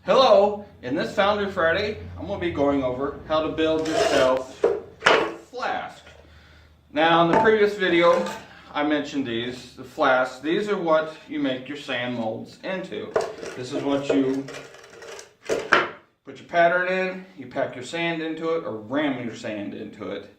Hello, in this Foundry Friday, I'm going to be going over how to build yourself a flask. Now in the previous video, I mentioned these, the flasks. These are what you make your sand molds into. This is what you put your pattern in, you pack your sand into it or ram your sand into it,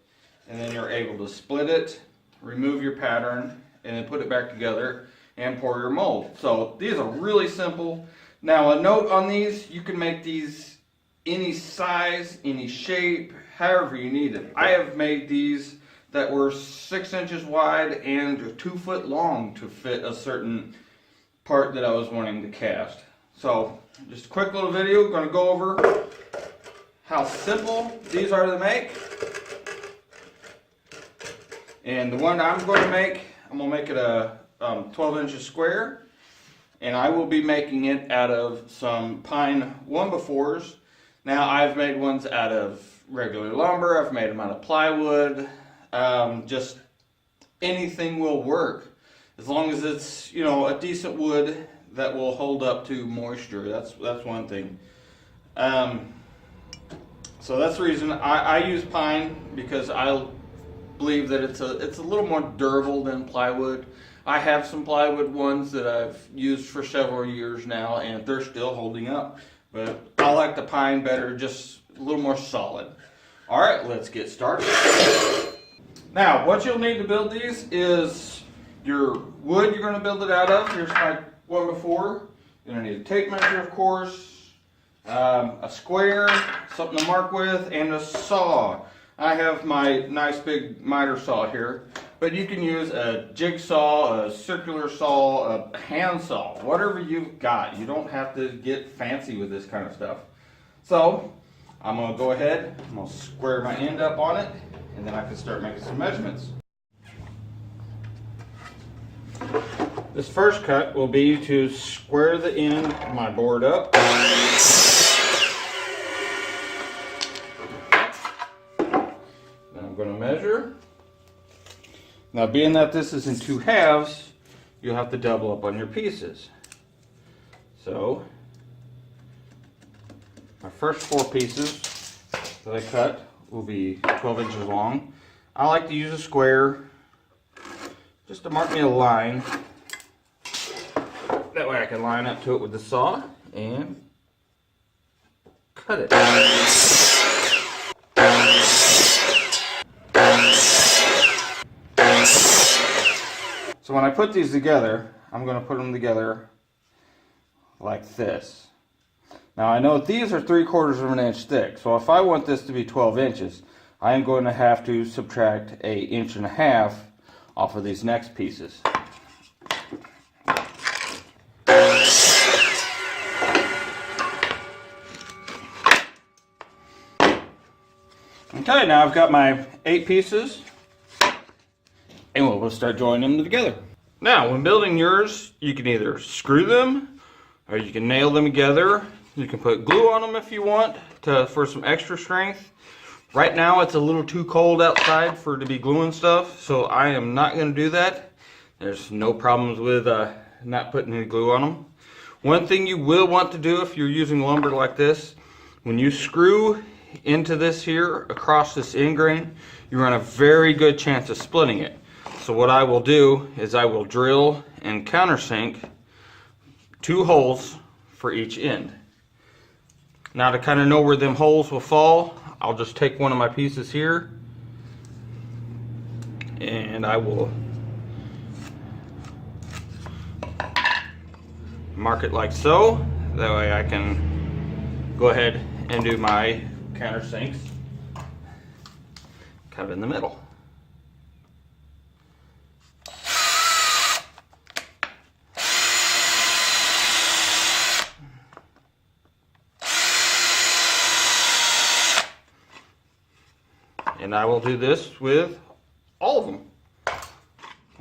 and then you're able to split it, remove your pattern, and then put it back together and pour your mold. So these are really simple. Now a note on these, you can make these any size, any shape, however you need it. I have made these that were 6 inches wide and 2 foot long to fit a certain part that I was wanting to cast. So just a quick little video, going to go over how simple these are to make. And the one I'm going to make it a 12 inches square. And I will be making it out of some pine 1x4s. Now I've made ones out of regular lumber, I've made them out of plywood, just anything will work. As long as it's, you know, a decent wood that will hold up to moisture, that's one thing. So that's the reason I use pine, because I believe that it's a little more durable than plywood. I have some plywood ones that I've used for several years now and they're still holding up. But I like the pine better, just a little more solid. Alright, let's get started. Now, what you'll need to build these is your wood you're going to build it out of. Here's my 1x4. You're going to need a tape measure, of course, a square, something to mark with, and a saw. I have my nice big miter saw here. But you can use a jigsaw, a circular saw, a hand saw, whatever you've got. You don't have to get fancy with this kind of stuff. So I'm going to go ahead, I'm going to square my end up on it, and then I can start making some measurements. This first cut will be to square the end of my board up. Then I'm going to measure. Now, being that this is in 2 halves, you'll have to double up on your pieces. So, my first 4 pieces that I cut will be 12 inches long. I like to use a square just to mark me a line. That way I can line up to it with the saw and cut it. So when I put these together, I'm going to put them together like this. Now I know these are 3/4 of an inch thick, so if I want this to be 12 inches, I am going to have to subtract 1.5 inches off of these next pieces. Okay, now I've got my 8 pieces. And we'll start joining them together. Now, when building yours, you can either screw them or you can nail them together. You can put glue on them if you want for some extra strength. Right now, it's a little too cold outside for it to be gluing stuff, so I am not going to do that. There's no problems with not putting any glue on them. One thing you will want to do if you're using lumber like this, when you screw into this here across this end grain, you run a very good chance of splitting it. So what I will do is I will drill and countersink 2 holes for each end. Now to kind of know where them holes will fall, I'll just take one of my pieces here and I will mark it like so. That way I can go ahead and do my countersinks kind of in the middle. And I will do this with all of them.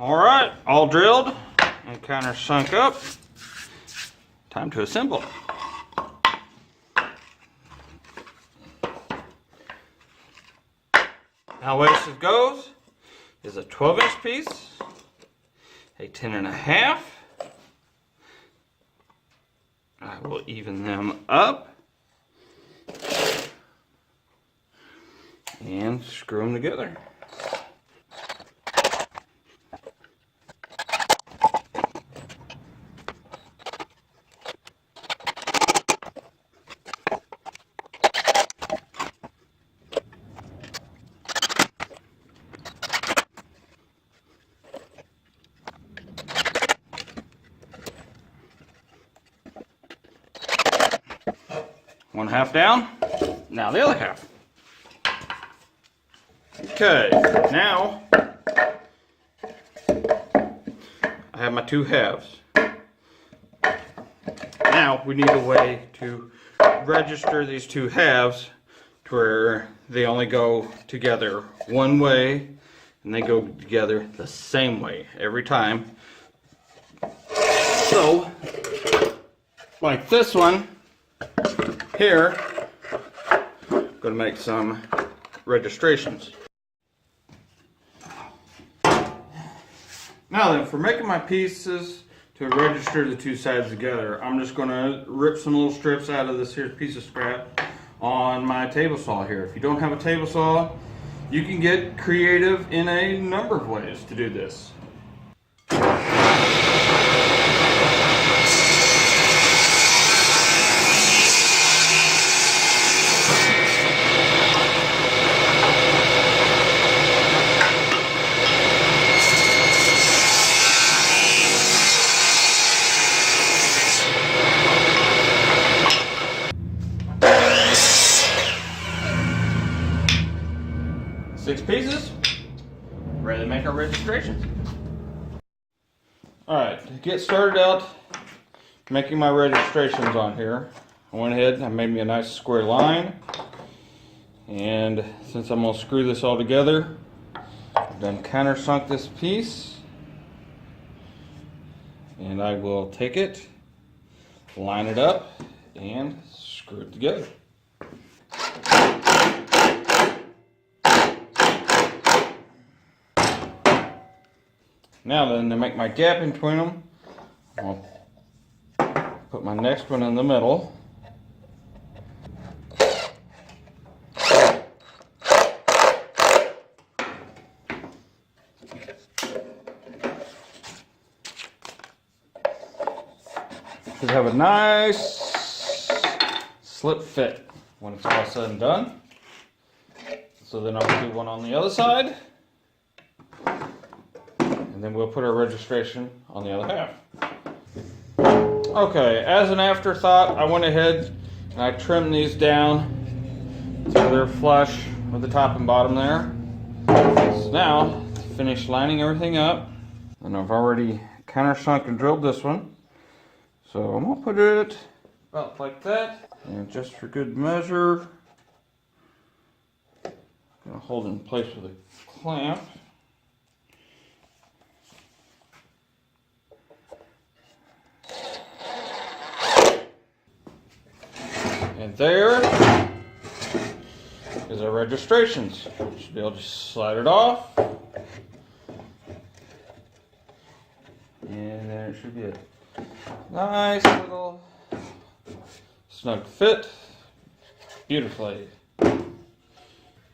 Alright, all drilled and countersunk up. Time to assemble. Now the way this goes is a 12-inch piece, a 10.5, We'll even them up and screw them together. One half down, now the other half. Okay, now I have my two halves. Now we need a way to register these two halves to where they only go together one way and they go together the same way every time. So, like this one here, I'm going to make some registrations. Now then, for making my pieces to register the two sides together, I'm just going to rip some little strips out of this here piece of scrap on my table saw here. If you don't have a table saw, you can get creative in a number of ways to do this. 6 pieces, ready to make our registrations. Alright, to get started out making my registrations on here, I went ahead and I made me a nice square line. And since I'm going to screw this all together, I've done countersunk this piece. And I will take it, line it up, and screw it together. Now then, to make my gap in between them, I'll put my next one in the middle. Should have a nice slip fit when it's all said and done. So then I'll do one on the other side. And then we'll put our registration on the other half. Okay, as an afterthought, I went ahead and I trimmed these down so they're flush with the top and bottom there. So now, finish lining everything up. And I've already countersunk and drilled this one. So I'm going to put it about like that. And just for good measure, I'm going to hold it in place with a clamp. And there is our registrations. Should be able to just slide it off. And there it should be a nice little snug fit. Beautifully.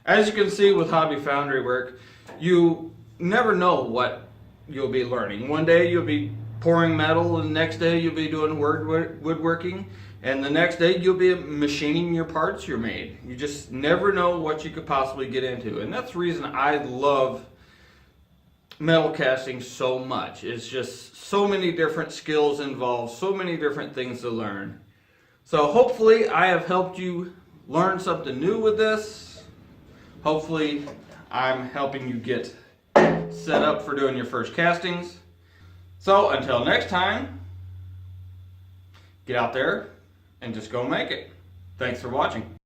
As you can see with hobby foundry work, you never know what you'll be learning. One day you'll be pouring metal, and the next day you'll be doing woodworking. And the next day you'll be machining your parts you're made. You just never know what you could possibly get into. And that's the reason I love metal casting so much. It's just so many different skills involved, so many different things to learn. So hopefully I have helped you learn something new with this. Hopefully I'm helping you get set up for doing your first castings. So until next time, get out there and just go make it. Thanks for watching.